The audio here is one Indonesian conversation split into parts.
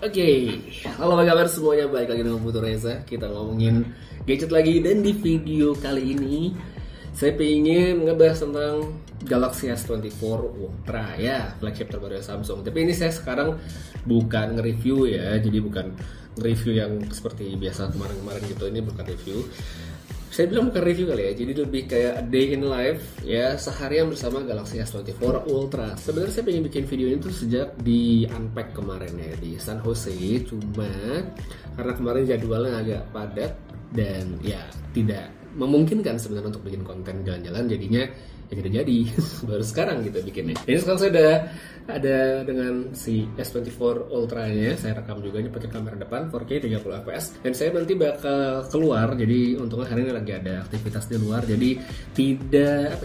Oke, halo apa kabar semuanya, balik lagi dengan Putu Reza. Kita ngomongin gadget lagi, dan di video kali ini saya pengen ngebahas tentang Galaxy S24 Ultra ya, flagship terbaru Samsung. Tapi ini saya sekarang bukan nge-review ya, jadi bukan nge-review yang seperti biasa kemarin-kemarin gitu. Ini bukan review. Saya bilang bukan review kali ya, jadi lebih kayak day in life ya, seharian bersama Galaxy S24 Ultra. Sebenarnya saya pengen bikin video ini tuh sejak di Unpack kemarin ya, di San Jose. Cuma karena kemarin jadwalnya agak padat dan ya tidak memungkinkan sebenarnya untuk bikin konten jalan-jalan, jadinya ya tidak jadi. Baru sekarang gitu bikinnya. Ini sekarang saya udah ada dengan si S24 Ultra nya. Saya rekam juga, ini pakai kamera depan 4K 30 fps, dan saya nanti bakal keluar. Jadi untungnya hari ini lagi ada aktivitas di luar, jadi tidak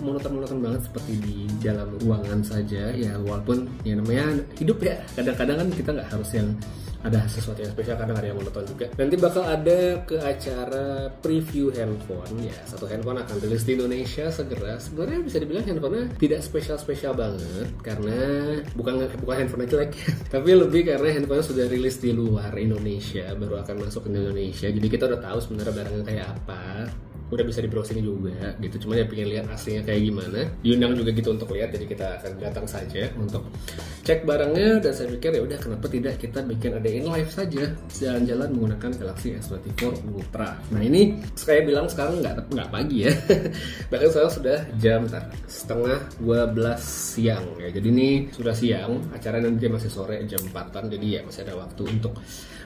monoton banget seperti di dalam ruangan saja ya. Walaupun ya namanya hidup ya, kadang-kadang kan kita nggak harus yang ada sesuatu yang spesial, kadang ada yang monoton juga. Nanti bakal ada ke acara preview handphone ya. Satu handphone akan rilis di Indonesia segera. Sebenarnya bisa dibilang handphonenya tidak spesial banget, karena bukan handphone jelek tapi lebih karena handphonenya sudah rilis di luar Indonesia, baru akan masuk ke Indonesia. Jadi kita udah tahu sebenarnya barangnya kayak apa, udah bisa di browsing juga gitu. Cuma ya pengen lihat aslinya kayak gimana, diundang juga gitu untuk lihat. Jadi kita akan datang saja untuk cek barangnya, dan saya pikir ya udah, kenapa tidak kita bikin ada in live saja, jalan-jalan menggunakan Galaxy S24 Ultra. Nah ini saya bilang sekarang nggak pagi ya. Bahkan sekarang sudah jam setengah 12 siang ya. Jadi ini sudah siang, acara nanti masih sore jam 4-an, jadi ya masih ada waktu untuk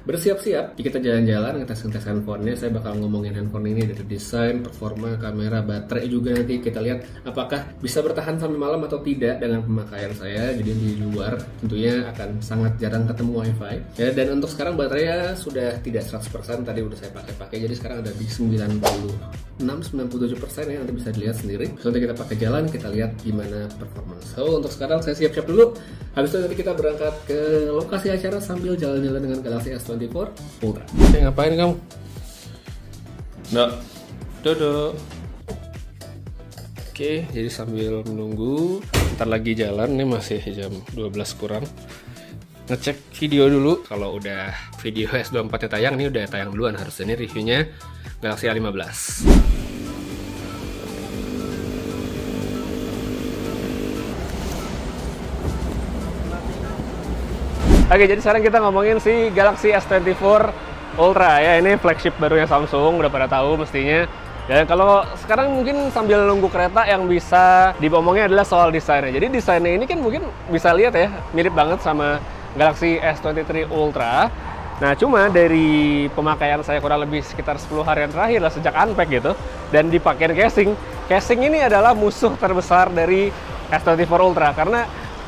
bersiap-siap. Kita jalan-jalan, ngetes handphonenya. Saya bakal ngomongin handphone ini dari desain, performa, kamera, baterai juga. Nanti kita lihat apakah bisa bertahan sampai malam atau tidak dengan pemakaian saya. Jadi di luar tentunya akan sangat jarang ketemu wifi ya. Dan untuk sekarang baterainya sudah tidak 100%, tadi udah saya pakai, jadi sekarang ada di 96-97% ya. Nanti bisa dilihat sendiri. So, nanti kita pakai jalan, kita lihat gimana performa. So untuk sekarang saya siap-siap dulu. Habis itu nanti kita berangkat ke lokasi acara sambil jalan-jalan dengan Galaxy S24 Ultra. Ngapain kamu? Nggak. Dodo. Oke, jadi sambil menunggu, ntar lagi jalan, ini masih jam 12 kurang. Ngecek video dulu. Kalau udah video S24 nya tayang, ini udah tayang duluan harusnya. Ini reviewnya Galaxy A15. Oke, jadi sekarang kita ngomongin si Galaxy S24 Ultra ya. Ini flagship barunya Samsung, udah pada tahu mestinya. Dan kalau sekarang mungkin sambil nunggu kereta, yang bisa diomongin adalah soal desainnya. Jadi desainnya ini kan mungkin bisa lihat ya, mirip banget sama Galaxy S23 Ultra. Nah, cuma dari pemakaian saya kurang lebih sekitar 10 harian terakhir lah sejak Unpack gitu, dan dipakai casing. Casing ini adalah musuh terbesar dari S24 Ultra, karena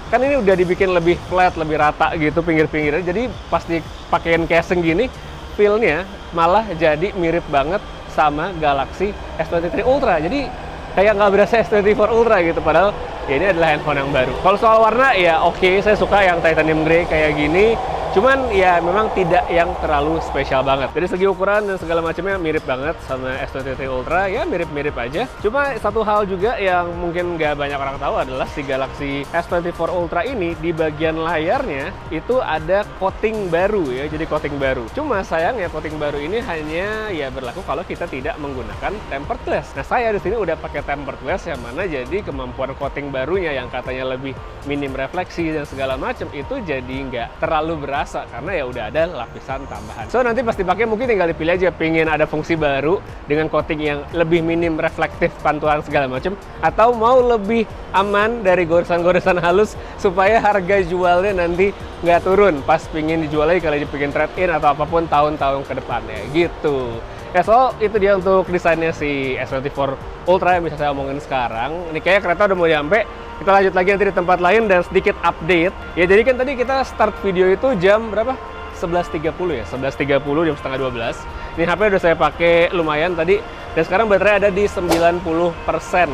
kan ini udah dibikin lebih flat, lebih rata gitu pinggir-pinggirnya. Jadi pas dipakein casing gini, feel-nya malah jadi mirip banget sama Galaxy S23 Ultra. Jadi kayak nggak berasa S24 Ultra gitu, padahal ya ini adalah handphone yang baru. Kalau soal warna ya oke, saya suka yang titanium grey kayak gini. Cuman ya memang tidak yang terlalu spesial banget. Dari segi ukuran dan segala macamnya mirip banget sama S23 Ultra, ya mirip-mirip aja. Cuma satu hal juga yang mungkin nggak banyak orang tahu adalah si Galaxy S24 Ultra ini di bagian layarnya itu ada coating baru ya, jadi coating baru. Cuma sayangnya coating baru ini hanya ya berlaku kalau kita tidak menggunakan tempered glass. Nah, saya di sini udah pakai tempered glass, yang mana jadi kemampuan coating barunya yang katanya lebih minim refleksi dan segala macam itu jadi nggak terlalu berasa, karena ya udah ada lapisan tambahan. So nanti pas dipakai mungkin tinggal dipilih aja, pengen ada fungsi baru dengan coating yang lebih minim reflektif pantulan segala macam, atau mau lebih aman dari goresan-goresan halus supaya harga jualnya nanti nggak turun pas pingin dijual lagi kalau dipingin trade-in atau apapun tahun-tahun ke depannya gitu. Ya, so itu dia untuk desainnya si S24 Ultra yang bisa saya omongin sekarang. Ini kayak kereta udah mau nyampe. Kita lanjut lagi nanti di tempat lain dan sedikit update. Ya, jadi kan tadi kita start video itu jam berapa? 11.30 ya, 11.30, jam setengah 12. Ini HP udah saya pakai lumayan tadi, dan sekarang baterai ada di 90%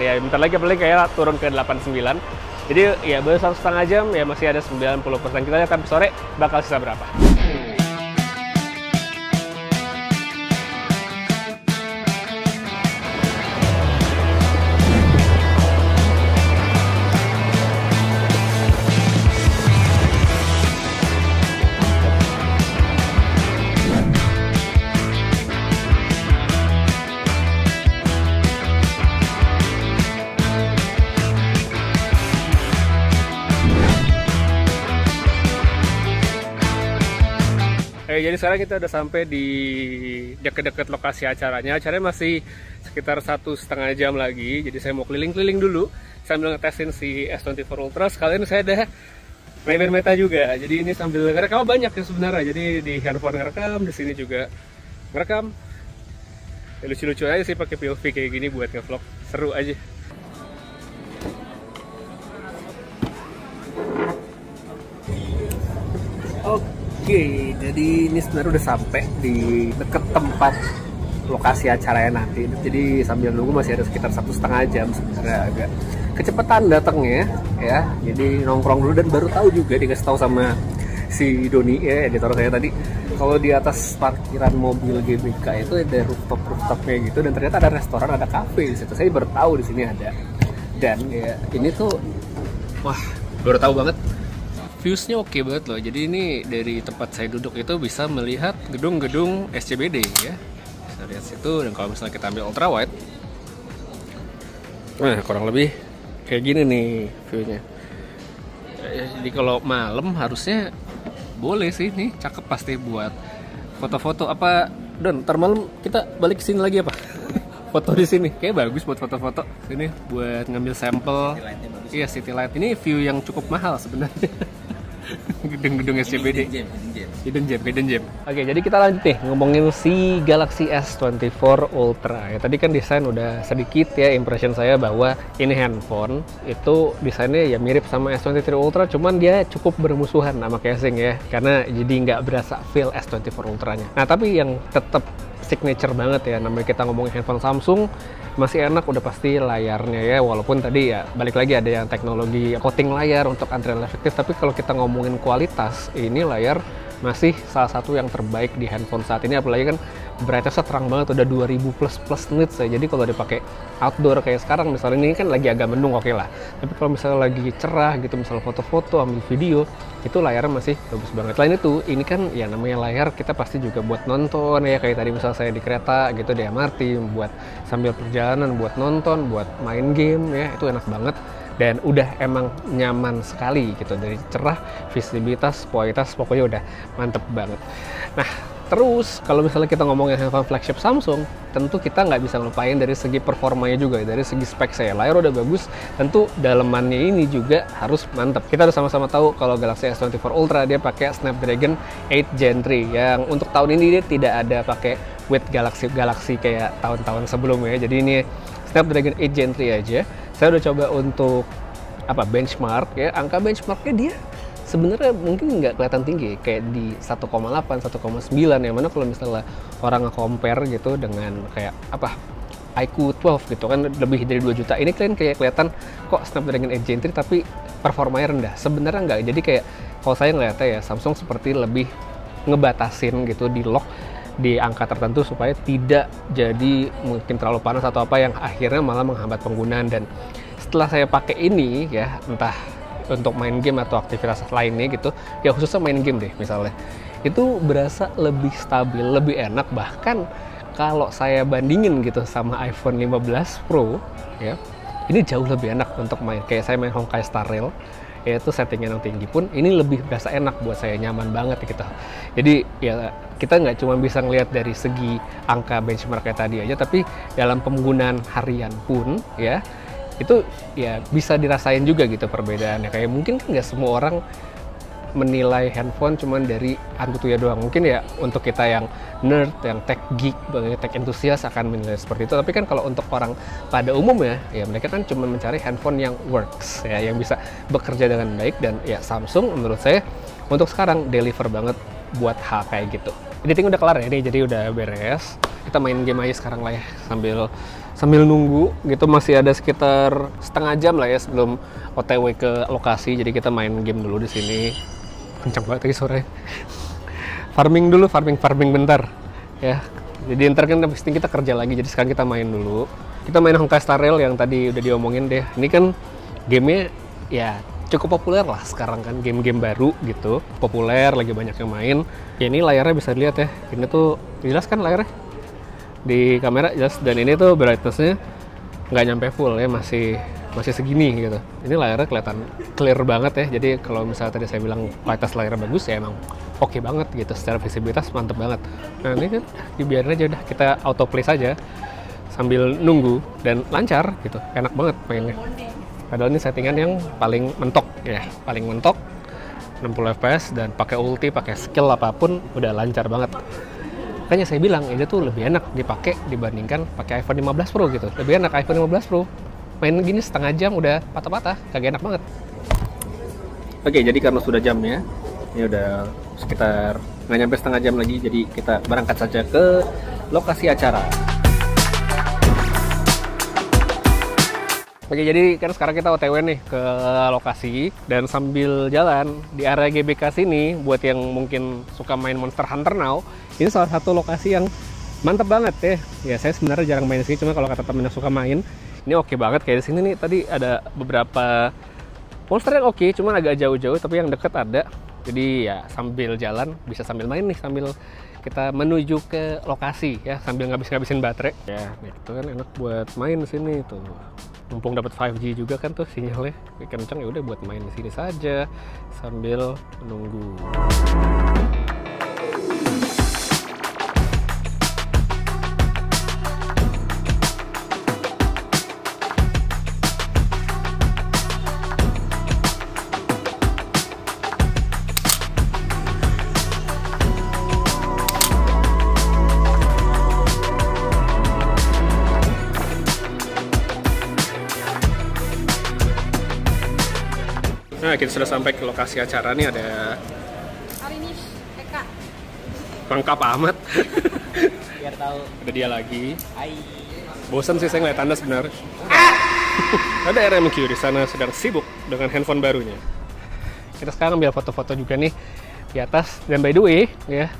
ya. Bentar lagi paling kayak turun ke 89. Jadi ya baru 1,5 jam ya masih ada 90%. Kita lihat sampai sore bakal sisa berapa. Jadi sekarang kita udah sampai di deket-deket lokasi acaranya. Acaranya masih sekitar 1,5 jam lagi. Jadi saya mau keliling-keliling dulu sambil ngetesin si S24 Ultra. Sekalian saya ada main meta juga. Jadi ini sambil ngerekam banyak ya sebenarnya. Jadi di handphone ngerekam, di sini juga ngerekam. Ya, lucu-lucu aja sih pakai POV kayak gini buat ngevlog. Seru aja. Oke, jadi ini sebenarnya udah sampai di deket tempat lokasi acaranya nanti. Jadi sambil nunggu masih ada sekitar 1,5 jam sebenarnya, agak kecepatan datangnya ya. Jadi nongkrong dulu dan baru tahu juga dikasih tahu sama si Doni ya, editor saya tadi, kalau di atas parkiran mobil GBK itu ada rooftopnya gitu, dan ternyata ada restoran, ada kafe di situ. Saya baru tahu di sini ada. Dan ya ini tuh wah, baru tahu banget. Viewsnya oke banget loh. Jadi ini dari tempat saya duduk itu bisa melihat gedung-gedung SCBD ya. Bisa lihat situ, dan kalau misalnya kita ambil ultra wide, nah kurang lebih kayak gini nih viewnya. Jadi kalau malam harusnya boleh sih, nih cakep pasti buat foto-foto. Apa Don, ntar malam kita balik ke sini lagi apa? Foto di sini kayak bagus buat foto-foto. Sini buat ngambil sampel. Iya, city light ini view yang cukup mahal sebenarnya. Gedung-gedung SCBD. Hidden gem. Oke, jadi kita lanjut nih ngomongin si Galaxy S24 Ultra. Ya tadi kan desain udah sedikit ya impression saya bahwa ini handphone itu desainnya ya mirip sama S23 Ultra, cuman dia cukup bermusuhan sama casing ya, karena jadi nggak berasa feel S24 Ultranya. Nah, tapi yang tetap signature banget ya, namanya kita ngomongin handphone Samsung, masih enak udah pasti layarnya ya, walaupun tadi ya balik lagi ada yang teknologi coating layar untuk antrian efektif, tapi kalau kita ngomongin kualitas, ini layar masih salah satu yang terbaik di handphone saat ini. Apalagi kan brightness-nya terang banget, udah 2000 plus nits ya. Jadi kalau dipakai outdoor kayak sekarang misalnya, ini kan lagi agak mendung, oke lah, tapi kalau misalnya lagi cerah gitu, misalnya foto-foto, ambil video, itu layarnya masih bagus banget. Selain itu, ini kan ya namanya layar, kita pasti juga buat nonton ya, kayak tadi misalnya saya di kereta gitu, di MRT, buat sambil perjalanan, buat nonton, buat main game ya, itu enak banget. Dan udah emang nyaman sekali gitu, dari cerah, visibilitas, kualitas, pokoknya udah mantep banget. Nah, terus kalau misalnya kita ngomongin handphone flagship Samsung, tentu kita nggak bisa ngelupain dari segi performanya juga, dari segi spek saya. Layar udah bagus, tentu dalemannya ini juga harus mantep. Kita udah sama-sama tahu kalau Galaxy S24 Ultra dia pakai Snapdragon 8 Gen 3, yang untuk tahun ini dia tidak ada pakai with Galaxy kayak tahun-tahun sebelumnya. Jadi ini Snapdragon 8 Gen 3 aja. Saya udah coba untuk benchmark ya, angka benchmarknya dia sebenarnya mungkin nggak kelihatan tinggi, kayak di 1,8, 1,9, yang mana kalau misalnya orang nge-compare gitu dengan kayak iQOO 12 gitu kan, lebih dari 2 juta. Ini kalian kayak kelihatan kok Snapdragon 8 Gen 3 tapi performanya rendah. Sebenarnya nggak. Jadi kayak kalau saya ngeliatnya ya, Samsung seperti lebih ngebatasin gitu, di lock di angka tertentu supaya tidak jadi mungkin terlalu panas atau apa yang akhirnya malah menghambat penggunaan. Dan setelah saya pakai ini ya, entah untuk main game atau aktivitas lainnya gitu ya, khususnya main game deh misalnya, itu berasa lebih stabil, lebih enak. Bahkan kalau saya bandingin gitu sama iPhone 15 Pro ya, ini jauh lebih enak untuk main. Kayak saya main Honkai Star Rail, yaitu settingnya yang tinggi pun ini lebih berasa enak buat saya, nyaman banget gitu. Jadi ya kita nggak cuma bisa ngelihat dari segi angka benchmark kayak tadi aja, tapi dalam penggunaan harian pun ya itu ya bisa dirasain juga gitu perbedaannya. Kayak mungkin kan nggak semua orang menilai handphone cuman dari Antutuya doang. Mungkin ya untuk kita yang nerd, yang tech geek, tech enthusiast akan menilai seperti itu. Tapi kan kalau untuk orang pada umumnya ya mereka kan cuma mencari handphone yang works ya, yang bisa bekerja dengan baik. Dan ya Samsung menurut saya untuk sekarang deliver banget buat hal kayak gitu. Editing udah kelar ya nih, jadi udah beres. Kita main game aja sekarang lah ya, sambil nunggu gitu. Masih ada sekitar setengah jam lah ya sebelum OTW ke lokasi. Jadi kita main game dulu di sini. Kencang banget tadi sore. Farming dulu, farming bentar ya. Jadi ntar kan habis ini kita kerja lagi. Jadi sekarang kita main dulu. Kita main Honkai Star Rail yang tadi udah diomongin deh. Ini kan gamenya ya cukup populer lah sekarang kan, game-game baru gitu, populer, lagi banyak yang main. Ya ini layarnya bisa dilihat ya, ini tuh jelas kan layarnya di kamera jelas, dan ini tuh brightness-nya nggak nyampe full ya, masih masih segini gitu. Ini layarnya kelihatan clear banget ya. Jadi kalau misalnya tadi saya bilang kualitas layarnya bagus ya emang oke banget gitu. Secara visibilitas mantep banget. Nah ini kan dibiarin aja udah, kita autoplay saja sambil nunggu dan lancar gitu. Enak banget mainnya. Padahal ini settingan yang paling mentok ya, paling mentok 60 fps dan pakai ulti, pakai skill apapun udah lancar banget. Makanya saya bilang ini tuh lebih enak dipakai dibandingkan pakai iPhone 15 Pro gitu. Lebih enak iPhone 15 Pro. Main gini setengah jam udah patah-patah, kagak enak banget. Oke, jadi karena sudah jamnya, ini udah sekitar nggak nyampe setengah jam lagi, jadi kita berangkat saja ke lokasi acara. Oke, jadi kan sekarang kita OTW nih ke lokasi, dan sambil jalan di area GBK sini, buat yang mungkin suka main Monster Hunter Now, ini salah satu lokasi yang mantep banget ya. Ya saya sebenarnya jarang main di sini, cuma kalau kata temen yang suka main, ini oke banget. Kayak di sini nih tadi ada beberapa monster yang oke, cuman agak jauh-jauh, tapi yang deket ada. Jadi ya sambil jalan bisa sambil main nih, sambil kita menuju ke lokasi ya, sambil ngabisin baterai. Ya, itu kan enak buat main di sini tuh. Mumpung dapat 5G juga kan tuh sinyalnya kenceng, ya udah buat main di sini saja sambil menunggu. Nah, kita sudah sampai ke lokasi acara nih, ada Arinis, Eka. lengkap amat. Biar tahu. Ada dia lagi. Hai. Bosan sih saya ngeliat Anda sebenarnya. Ada RMQ di sana sedang sibuk dengan handphone barunya. Kita sekarang ambil foto-foto juga nih di atas. Dan by the way, ya,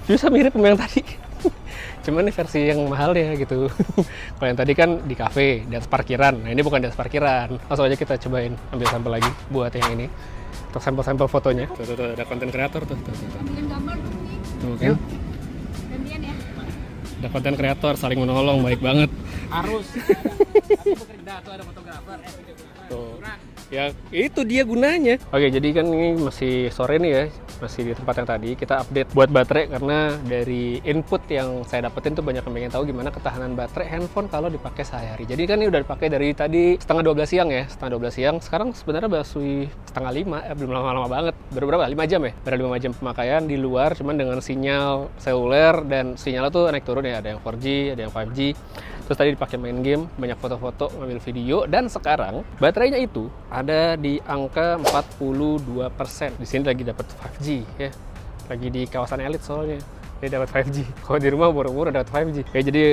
bisa mirip sama yang tadi. Cuman ini versi yang mahal ya gitu. Kalau yang tadi kan di cafe, di atas parkiran. Nah ini bukan di atas parkiran. Langsung aja kita cobain ambil sampel lagi buat yang ini. Untuk sampel-sampel fotonya. Tuh, ada konten kreator tuh. Ambilin gambar dulu nih. Tuh kan. Gantian ya. Ada konten kreator saling menolong, baik banget. Harus. Aku bekerja tuh ada fotografer. Tuh. Ya itu dia gunanya. Oke, jadi kan ini masih sore nih ya, masih di tempat yang tadi. Kita update buat baterai karena dari input yang saya dapetin tuh banyak yang pengen tahu gimana ketahanan baterai handphone kalau dipakai sehari-hari. Jadi kan ini udah dipakai dari tadi setengah 12 siang ya, setengah 12 siang. Sekarang sebenarnya baru setengah 5, belum lama-lama banget. Baru berapa? 5 jam ya? Baru 5 jam pemakaian di luar, cuman dengan sinyal seluler dan sinyalnya tuh naik turun ya. Ada yang 4G, ada yang 5G. Terus tadi dipakai main game, banyak foto-foto, ngambil video, dan sekarang baterainya itu ada di angka 42%. Di sini lagi dapat 5G ya, lagi di kawasan elit soalnya. Dia dapat 5G. Kalau di rumah buru-buru dapat 5G. Ya jadi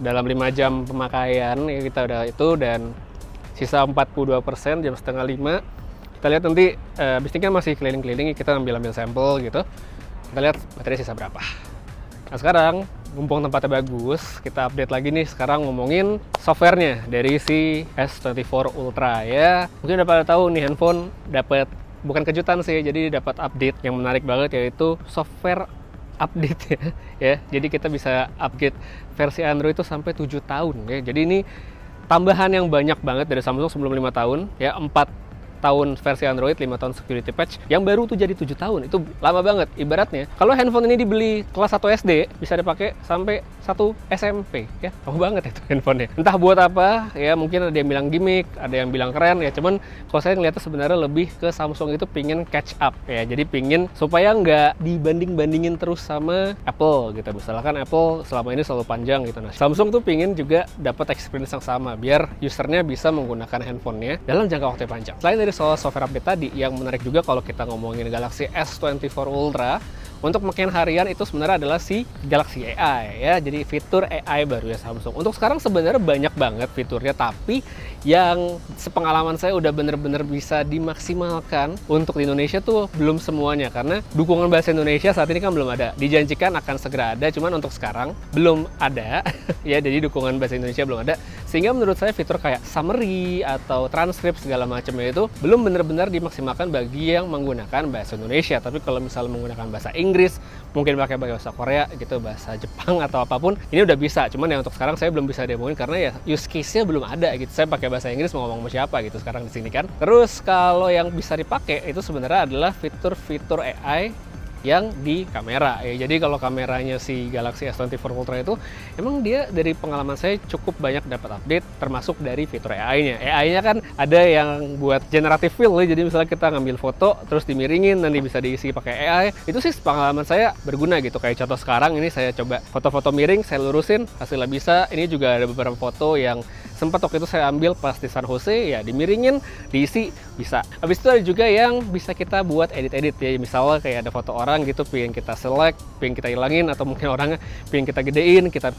dalam 5 jam pemakaian ya kita udah itu, dan sisa 42% jam setengah 5. Kita lihat nanti, abis ini kan masih keliling-keliling, kita ambil sampel gitu. Kita lihat baterai sisa berapa. Nah sekarang, mumpung tempatnya bagus, kita update lagi nih. Sekarang ngomongin softwarenya dari si S24 Ultra ya. Mungkin udah pada tahu nih handphone dapat, bukan kejutan sih, jadi dapat update yang menarik banget, yaitu software update ya. Jadi kita bisa upgrade versi Android itu sampai 7 tahun ya. Jadi ini tambahan yang banyak banget dari Samsung sebelum 5 tahun ya. 4 tahun versi Android, 5 tahun security patch, yang baru tuh jadi 7 tahun. Itu lama banget. Ibaratnya kalau handphone ini dibeli kelas 1 SD bisa dipakai sampai 1 SMP ya. Lama banget itu handphonenya. Entah buat apa ya, mungkin ada yang bilang gimmick, ada yang bilang keren ya, cuman kalau saya ngeliatnya sebenarnya lebih ke Samsung itu pingin catch up ya. Jadi pingin supaya nggak dibanding-bandingin terus sama Apple gitu. Misalkan Apple selama ini selalu panjang gitu. Nah, Samsung tuh pingin juga dapat experience yang sama biar usernya bisa menggunakan handphonenya dalam jangka waktu yang panjang. Selain dari soal software update tadi, yang menarik juga kalau kita ngomongin Galaxy S24 Ultra, untuk makin harian itu sebenarnya adalah si Galaxy AI ya. Jadi fitur AI baru ya Samsung. Untuk sekarang sebenarnya banyak banget fiturnya, tapi yang sepengalaman saya udah bener-bener bisa dimaksimalkan untuk di Indonesia tuh belum semuanya, karena dukungan bahasa Indonesia saat ini kan belum ada. Dijanjikan akan segera ada, cuman untuk sekarang belum ada ya. Jadi dukungan bahasa Indonesia belum ada. Sehingga menurut saya fitur kayak summary atau transkrip segala macamnya itu belum benar-benar dimaksimalkan bagi yang menggunakan bahasa Indonesia. Tapi kalau misalnya menggunakan bahasa Inggris, mungkin pakai bahasa Korea gitu, bahasa Jepang atau apapun, ini udah bisa. Cuman ya untuk sekarang saya belum bisa demoin karena ya use case-nya belum ada gitu. Saya pakai bahasa Inggris mau ngomong sama siapa gitu sekarang di sini kan. Terus kalau yang bisa dipakai itu sebenarnya adalah fitur-fitur AI yang di kamera ya. Jadi kalau kameranya si Galaxy S24 Ultra itu emang dia dari pengalaman saya cukup banyak dapat update, termasuk dari fitur AI-nya. AI-nya kan ada yang buat generative fill ya. Jadi misalnya kita ngambil foto terus dimiringin nanti bisa diisi pakai AI. Itu sih pengalaman saya berguna gitu. Kayak contoh sekarang ini saya coba foto-foto miring, saya lurusin, hasilnya bisa. Ini juga ada beberapa foto yang sempat waktu itu saya ambil pas di San Jose, ya dimiringin, diisi, bisa. Habis itu ada juga yang bisa kita buat edit-edit ya. Misalnya kayak ada foto orang gitu, pengen kita select, pengen kita hilangin, atau mungkin orangnya pengen kita gedein, kita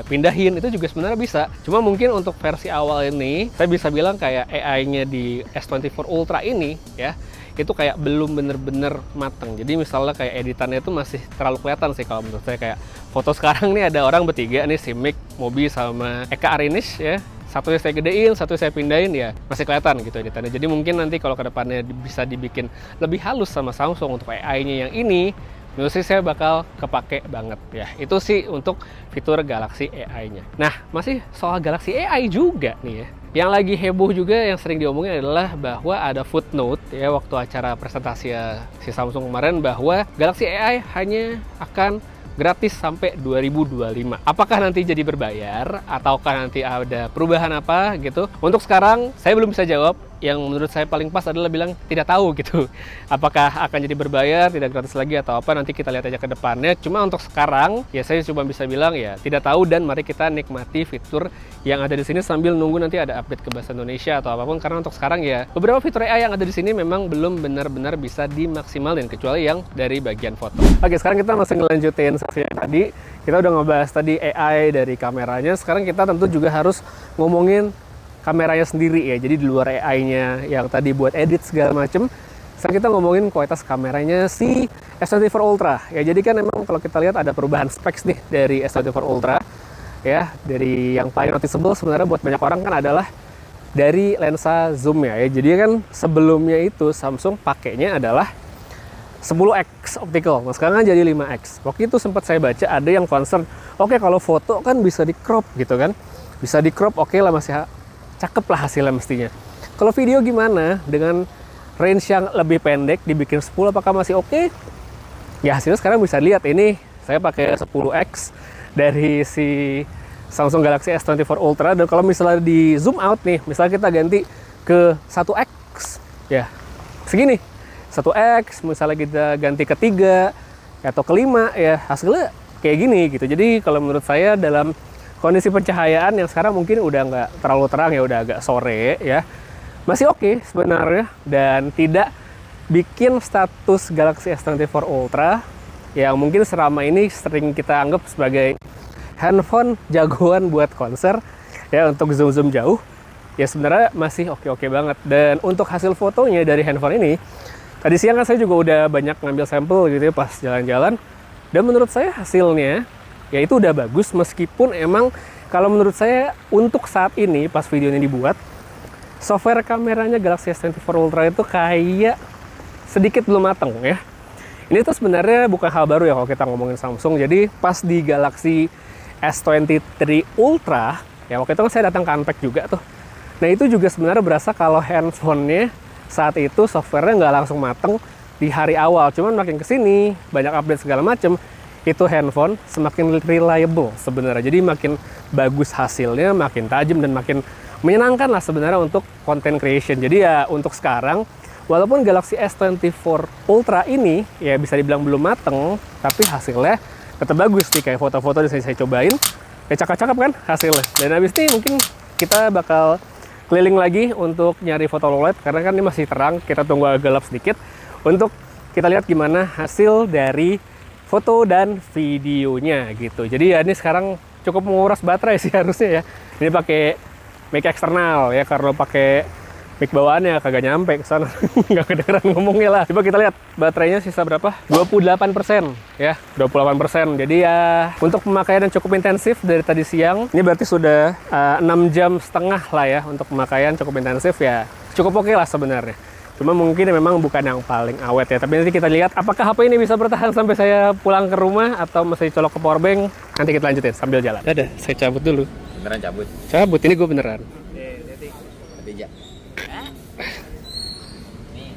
pindahin, itu juga sebenarnya bisa. Cuma mungkin untuk versi awal ini, saya bisa bilang kayak AI-nya di S24 Ultra ini ya, itu kayak belum bener-bener mateng. Jadi misalnya kayak editannya itu masih terlalu kelihatan sih kalau menurut saya. Kayak foto sekarang nih ada orang bertiga nih, si Mick, Moby, sama Eka Arinish ya. Satunya saya gedein, satu saya pindahin, ya masih kelihatan gitu editannya. Jadi mungkin nanti kalau kedepannya bisa dibikin lebih halus sama Samsung untuk AI-nya yang ini, menurut saya bakal kepake banget ya. Itu sih untuk fitur Galaxy AI-nya. Nah, masih soal Galaxy AI juga nih ya. Yang lagi heboh juga yang sering diomongin adalah bahwa ada footnote ya waktu acara presentasi si Samsung kemarin, bahwa Galaxy AI hanya akan gratis sampai 2025. Apakah nanti jadi berbayar ataukah nanti ada perubahan apa gitu? Untuk sekarang saya belum bisa jawab. Yang menurut saya paling pas adalah bilang tidak tahu gitu. Apakah akan jadi berbayar, tidak gratis lagi atau apa, nanti kita lihat aja ke depannya. Cuma untuk sekarang ya saya cuma bisa bilang ya tidak tahu, dan mari kita nikmati fitur yang ada di sini sambil nunggu nanti ada update ke bahasa Indonesia atau apapun. Karena untuk sekarang ya beberapa fitur AI yang ada di sini memang belum benar-benar bisa dimaksimalin, kecuali yang dari bagian foto. Oke, sekarang kita masih ngelanjutin sesi yang tadi. Kita udah ngebahas tadi AI dari kameranya. Sekarang kita tentu juga harus ngomongin kameranya sendiri ya. Jadi di luar AI-nya yang tadi buat edit segala macem, sekarang kita ngomongin kualitas kameranya si S24 Ultra ya. Jadi kan memang kalau kita lihat ada perubahan specs nih dari S24 Ultra ya. Dari yang paling noticeable sebenarnya buat banyak orang kan adalah dari lensa zoom ya. Jadi kan sebelumnya itu Samsung pakainya adalah 10x optical, nah sekarang kan jadi 5x. Waktu itu sempat saya baca ada yang concern, oke kalau foto kan bisa di crop gitu kan, bisa di crop, oke lah, masih cakep lah hasilnya mestinya. Kalau video gimana? Dengan range yang lebih pendek dibikin 10 apakah masih oke? Ya hasilnya sekarang bisa lihat, ini saya pakai 10x dari si Samsung Galaxy S24 Ultra, dan kalau misalnya di zoom out nih, misalnya kita ganti ke 1x ya segini, 1x, misalnya kita ganti ke 3 atau ke 5 ya hasilnya kayak gini gitu. Jadi kalau menurut saya dalam kondisi pencahayaan yang sekarang mungkin udah nggak terlalu terang ya, udah agak sore ya, masih oke sebenarnya, dan tidak bikin status Galaxy S24 Ultra yang mungkin selama ini sering kita anggap sebagai handphone jagoan buat konser ya, untuk zoom jauh ya, sebenarnya masih oke banget. Dan untuk hasil fotonya dari handphone ini, tadi siang kan saya juga udah banyak ngambil sampel gitu ya pas jalan-jalan, dan menurut saya hasilnya ya itu udah bagus, meskipun emang kalau menurut saya untuk saat ini pas video ini dibuat, software kameranya Galaxy S24 Ultra itu kayak sedikit belum mateng ya. Ini tuh sebenarnya bukan hal baru ya kalau kita ngomongin Samsung. Jadi pas di Galaxy S23 Ultra ya, waktu itu kan saya datang ke Unpacked juga tuh. Nah itu juga sebenarnya berasa kalau handphonenya saat itu softwarenya nggak langsung mateng di hari awal. Cuman makin kesini banyak update segala macem, itu handphone semakin reliable sebenarnya. Jadi makin bagus hasilnya, makin tajam, dan makin menyenangkan lah sebenarnya untuk content creation. Jadi ya untuk sekarang, walaupun Galaxy S24 Ultra ini ya bisa dibilang belum mateng, tapi hasilnya tetap bagus nih. Kayak foto-foto yang saya cobain, ya cakep-cakep kan hasilnya. Dan habis ini mungkin kita bakal keliling lagi untuk nyari foto low light, karena kan ini masih terang, kita tunggu agak gelap sedikit untuk kita lihat gimana hasil dari foto dan videonya gitu. Jadi ya ini sekarang cukup menguras baterai sih harusnya ya. Ini pakai mic eksternal ya, karena pakai mic bawaannya kagak nyampe ke sana. Nggak kedengeran ngomongnya lah. Coba kita lihat baterainya sisa berapa? 28% ya, 28%. Jadi ya untuk pemakaian yang cukup intensif dari tadi siang, ini berarti sudah 6,5 jam lah ya untuk pemakaian cukup intensif ya. Cukup oke lah sebenarnya. Cuma mungkin memang bukan yang paling awet ya. Tapi nanti kita lihat apakah HP ini bisa bertahan sampai saya pulang ke rumah atau masih colok ke powerbank. Nanti kita lanjutin sambil jalan. Dadah, saya cabut dulu. Beneran cabut? Cabut, ini gue beneran.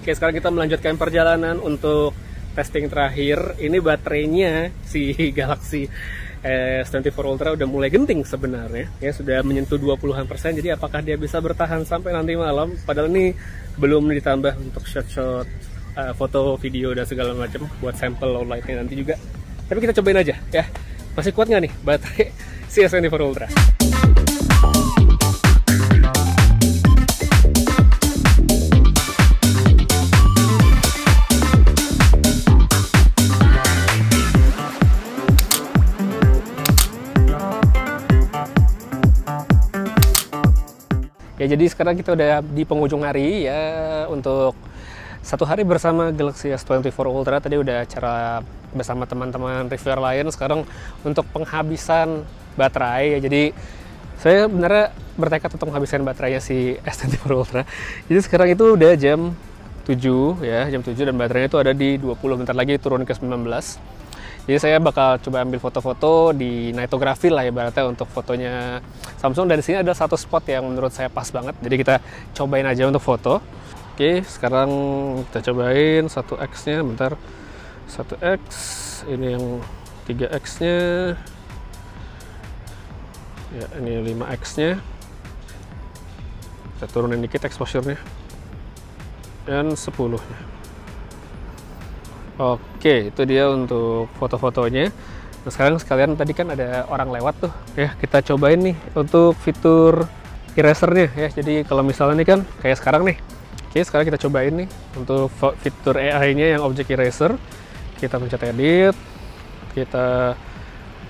Oke, sekarang kita melanjutkan perjalanan untuk testing terakhir. Ini baterainya si Galaxy S24 Ultra udah mulai genting sebenarnya. Ya, sudah menyentuh 20-an%. Jadi apakah dia bisa bertahan sampai nanti malam? Padahal ini belum ditambah untuk shot-shot foto, video, dan segala macam buat sampel low light-nya nanti juga. Tapi kita cobain aja ya. Masih kuat nggak nih baterai si S24 Ultra? Ya, jadi sekarang kita udah di penghujung hari ya untuk satu hari bersama Galaxy S24 Ultra. Tadi udah acara bersama teman-teman reviewer lain. Sekarang untuk penghabisan baterai ya. Jadi saya benernya bertekad untuk menghabiskan baterainya si S24 Ultra. Jadi sekarang itu udah jam 7 ya, jam 7 dan baterainya itu ada di 20, bentar lagi turun ke 19. Jadi saya bakal coba ambil foto-foto di nightography lah ibaratnya untuk fotonya Samsung. Dan di sini ada satu spot yang menurut saya pas banget. Jadi kita cobain aja untuk foto. Oke, sekarang kita cobain 1x-nya, bentar. 1x, ini yang 3x-nya. Ya, ini 5x-nya. Kita turunin dikit exposure-nya. Dan 10-nya. Oke, itu dia untuk foto-fotonya. Nah, sekarang sekalian tadi kan ada orang lewat tuh ya, kita cobain nih untuk fitur erasernya ya. Jadi kalau misalnya nih kan kayak sekarang nih. Oke, sekarang kita cobain nih untuk fitur AI-nya yang object eraser. Kita pencet edit, kita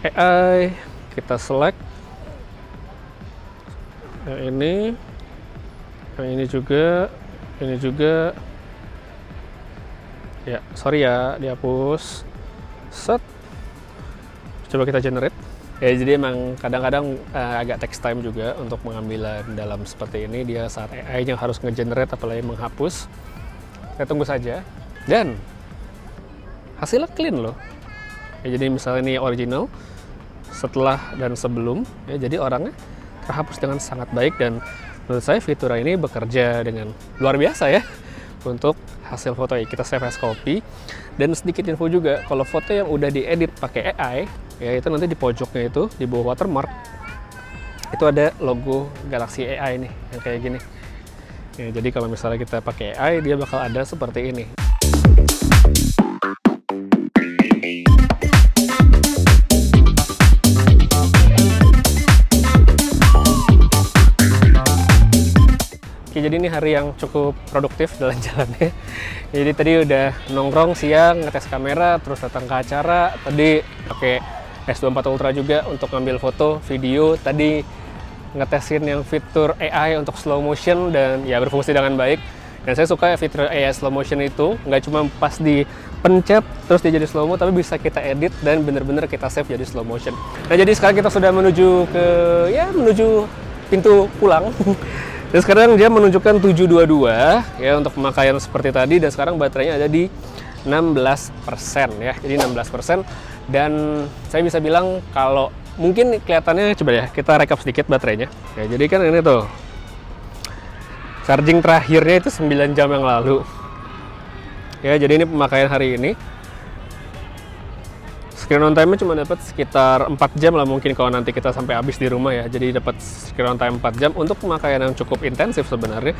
AI, kita select yang ini juga, ini juga. Ya, sorry ya, dihapus. Set. Coba kita generate. Ya, jadi emang kadang-kadang agak takes time juga untuk pengambilan dalam seperti ini. Dia saat AI-nya harus nge-generate, apalagi menghapus. Kita tunggu saja. Dan hasilnya clean loh. Ya, jadi misalnya ini original, setelah dan sebelum. Ya, jadi orangnya terhapus dengan sangat baik. Dan menurut saya fitur ini bekerja dengan luar biasa ya. Untuk hasil foto kita save as copy. Dan sedikit info juga, kalau foto yang udah diedit pakai AI ya, itu nanti di pojoknya itu di bawah watermark itu ada logo Galaxy AI nih yang kayak gini ya. Jadi kalau misalnya kita pakai AI, dia bakal ada seperti ini. Oke, jadi ini hari yang cukup produktif jalan-jalannya. Jadi tadi udah nongkrong siang, ngetes kamera, terus datang ke acara. Tadi pakai S24 Ultra juga untuk ngambil foto, video. Tadi ngetesin yang fitur AI untuk slow motion dan ya berfungsi dengan baik. Dan saya suka fitur AI slow motion itu, nggak cuma pas dipencet terus dia jadi slow mo, tapi bisa kita edit dan bener-bener kita save jadi slow motion. Nah, jadi sekarang kita sudah menuju pintu pulang. Dan sekarang dia menunjukkan 722 ya untuk pemakaian seperti tadi, dan sekarang baterainya ada di 16% ya. Jadi 16%, dan saya bisa bilang kalau mungkin kelihatannya, coba ya kita rekap sedikit baterainya. Ya, jadi kan ini tuh charging terakhirnya itu 9 jam yang lalu. Ya, jadi ini pemakaian hari ini. Screen on time-nya cuma dapat sekitar 4 jam lah mungkin kalau nanti kita sampai habis di rumah ya. Jadi dapat screen on time 4 jam untuk pemakaian yang cukup intensif sebenarnya.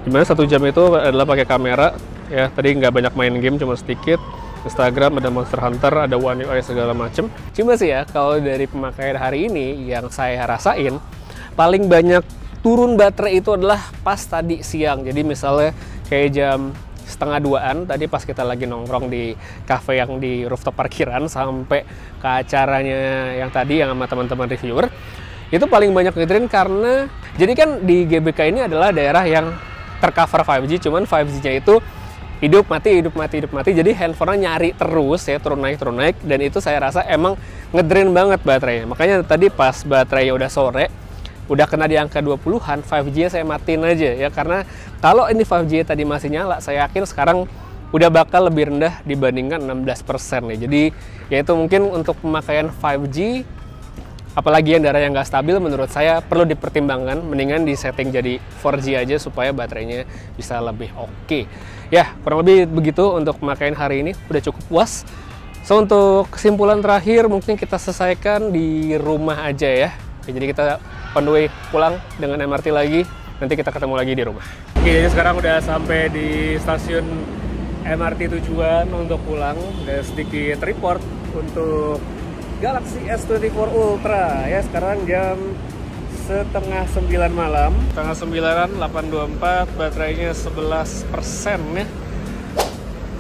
Dimana 1 jam itu adalah pakai kamera ya. Tadi nggak banyak main game, cuma sedikit. Instagram, ada Monster Hunter, ada One UI segala macem. Cuma sih ya, kalau dari pemakaian hari ini yang saya rasain, paling banyak turun baterai itu adalah pas tadi siang. Jadi misalnya kayak jam 1:30-an tadi pas kita lagi nongkrong di cafe yang di rooftop parkiran sampai ke acaranya yang tadi yang sama teman-teman reviewer, itu paling banyak ngedrain karena jadi kan di GBK ini adalah daerah yang tercover 5G, cuman 5G-nya itu hidup mati. Jadi handphone-nya nyari terus ya, turun naik, dan itu saya rasa emang ngedrain banget baterainya. Makanya tadi pas baterainya udah sore, udah kena di angka 20-an, 5G-nya saya matiin aja ya, karena kalau ini 5G tadi masih nyala, saya yakin sekarang udah bakal lebih rendah dibandingkan 16% ya. Jadi ya itu mungkin untuk pemakaian 5G, apalagi yang daerah yang nggak stabil, menurut saya perlu dipertimbangkan, mendingan di setting jadi 4G aja supaya baterainya bisa lebih oke. Ya, kurang lebih begitu untuk pemakaian hari ini, udah cukup puas. So, untuk kesimpulan terakhir mungkin kita selesaikan di rumah aja ya. Oke, jadi kita on the way pulang dengan MRT lagi, nanti kita ketemu lagi di rumah. Oke, jadi sekarang udah sampai di stasiun MRT tujuan untuk pulang. Udah sedikit report untuk Galaxy S24 Ultra ya. Sekarang jam setengah 9 malam, setengah 9-an, 8.24, baterainya 11% ya.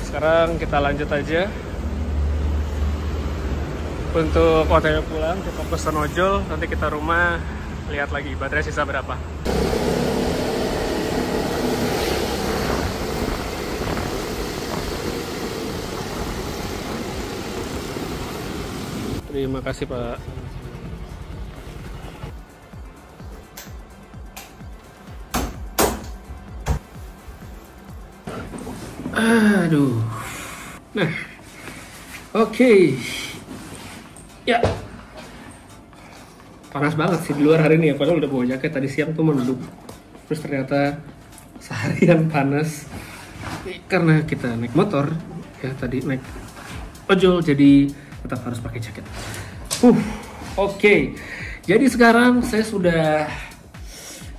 Sekarang kita lanjut aja untuk OTW pulang. Kita pesen ojol, nanti kita rumah lihat lagi baterai sisa berapa. Terima kasih Pak. Aduh. Nah, oke. Ya. Panas banget sih di luar hari ini ya. Padahal udah bawa jaket, tadi siang tuh mendung. Terus ternyata seharian panas. Karena kita naik motor, ya tadi naik ojol, jadi tetap harus pakai jaket. Oke. Jadi sekarang saya sudah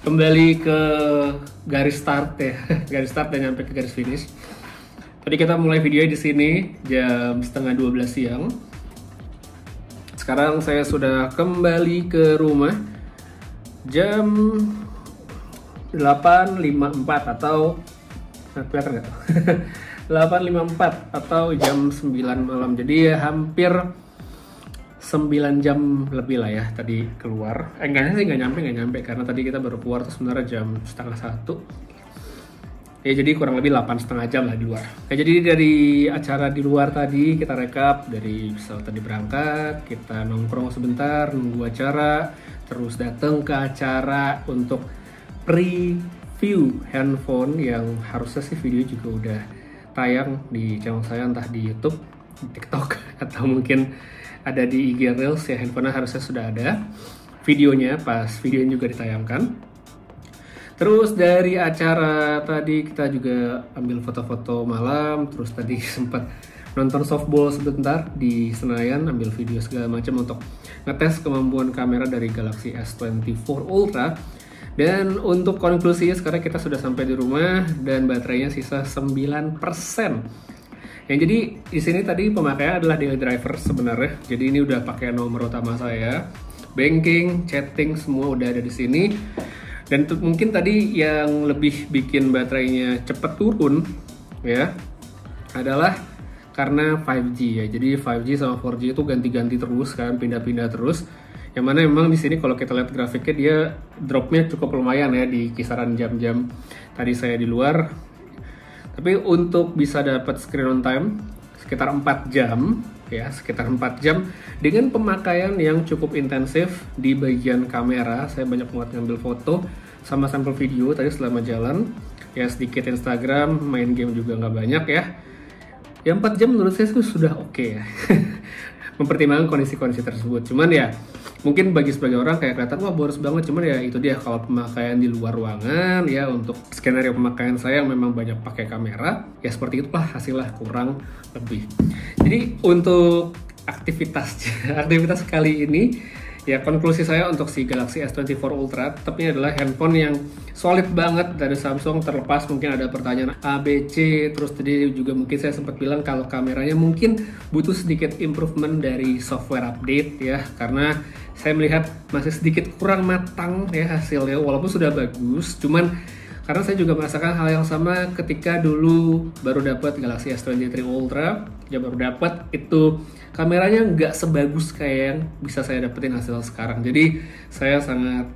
kembali ke garis start ya, garis start dan nyampe ke garis finish. Tadi kita mulai videonya di sini jam setengah 12 siang. Sekarang saya sudah kembali ke rumah jam 8.54 atau kelihatan nggak tuh? 8.54 atau jam 9 malam. Jadi ya hampir 9 jam lebih lah ya tadi keluar. Enggaknya sih nggak nyampe karena tadi kita baru keluar tuh sebenarnya jam setengah 1. Ya jadi kurang lebih 8,5 jam lah di luar. Ya, jadi dari acara di luar tadi kita rekap dari misal tadi berangkat, kita nongkrong sebentar nunggu acara, terus datang ke acara untuk preview handphone yang harusnya sih video juga udah tayang di channel saya, entah di YouTube, di TikTok, atau mungkin ada di IG Reels ya. Handphonenya harusnya sudah ada videonya pas video ini juga ditayangkan. Terus dari acara tadi kita juga ambil foto-foto malam, terus tadi sempat nonton softball sebentar di Senayan, ambil video segala macam untuk ngetes kemampuan kamera dari Galaxy S24 Ultra. Dan untuk konklusinya sekarang kita sudah sampai di rumah dan baterainya sisa 9%. Yang jadi di sini tadi pemakaian adalah daily driver sebenarnya. Jadi ini udah pakai nomor utama saya, banking, chatting semua udah ada di sini. Dan mungkin tadi yang lebih bikin baterainya cepat turun ya adalah karena 5G ya. Jadi 5G sama 4G itu ganti-ganti terus kan, pindah-pindah terus. Yang mana memang di sini kalau kita lihat grafiknya dia dropnya cukup lumayan ya di kisaran jam-jam tadi saya di luar. Tapi untuk bisa dapat screen on time sekitar 4 jam ya, sekitar 4 jam dengan pemakaian yang cukup intensif di bagian kamera. Saya banyak banget ngambil foto sama sampel video tadi selama jalan. Ya sedikit Instagram, main game juga nggak banyak ya. Ya 4 jam menurut saya sudah oke ya. Mempertimbangkan kondisi-kondisi tersebut. Cuman ya mungkin bagi sebagian orang kayak kelihatan wah boros banget, cuman ya itu dia kalau pemakaian di luar ruangan ya, untuk skenario pemakaian saya yang memang banyak pakai kamera ya seperti itulah hasilnya kurang lebih. Jadi untuk aktivitas kali ini ya konklusi saya untuk si Galaxy S24 Ultra tetap ini adalah handphone yang solid banget dari Samsung, terlepas mungkin ada pertanyaan A, B, C, terus tadi juga mungkin saya sempat bilang kalau kameranya mungkin butuh sedikit improvement dari software update ya, karena saya melihat masih sedikit kurang matang ya hasilnya, walaupun sudah bagus, cuman karena saya juga merasakan hal yang sama ketika dulu baru dapat Galaxy S23 Ultra. baru dapat itu kameranya nggak sebagus kayak yang bisa saya dapetin hasil sekarang. Jadi saya sangat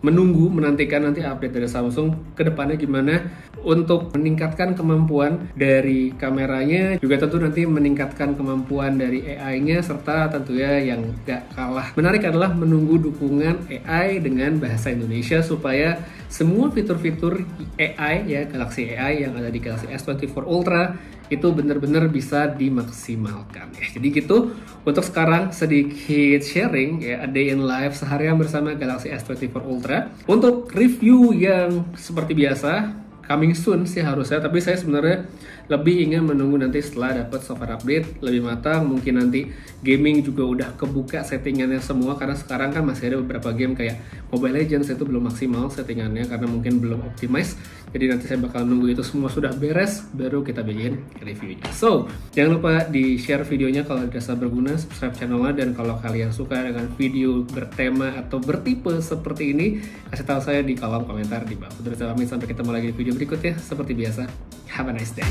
menantikan nanti update dari Samsung ke depannya gimana untuk meningkatkan kemampuan dari kameranya, juga tentu nanti meningkatkan kemampuan dari AI-nya, serta tentunya yang gak kalah menarik adalah menunggu dukungan AI dengan bahasa Indonesia supaya semua fitur-fitur AI ya, Galaxy AI yang ada di Galaxy S24 Ultra itu benar-benar bisa dimaksimalkan ya. Jadi gitu, untuk sekarang sedikit sharing ya, a day in life seharian bersama Galaxy S24 Ultra. Untuk review yang seperti biasa coming soon sih harusnya, tapi saya sebenarnya lebih ingin menunggu nanti setelah dapat software update lebih matang. Mungkin nanti gaming juga udah kebuka settingannya semua, karena sekarang kan masih ada beberapa game kayak Mobile Legends itu belum maksimal settingannya karena mungkin belum optimize. Jadi nanti saya bakal nunggu itu semua sudah beres baru kita bikin reviewnya. So jangan lupa di share videonya kalau dirasa berguna, subscribe channelnya, dan kalau kalian suka dengan video bertema atau bertipe seperti ini, kasih tahu saya di kolom komentar di bawah. Terus sampai ketemu lagi di video berikutnya seperti biasa. Have a nice day.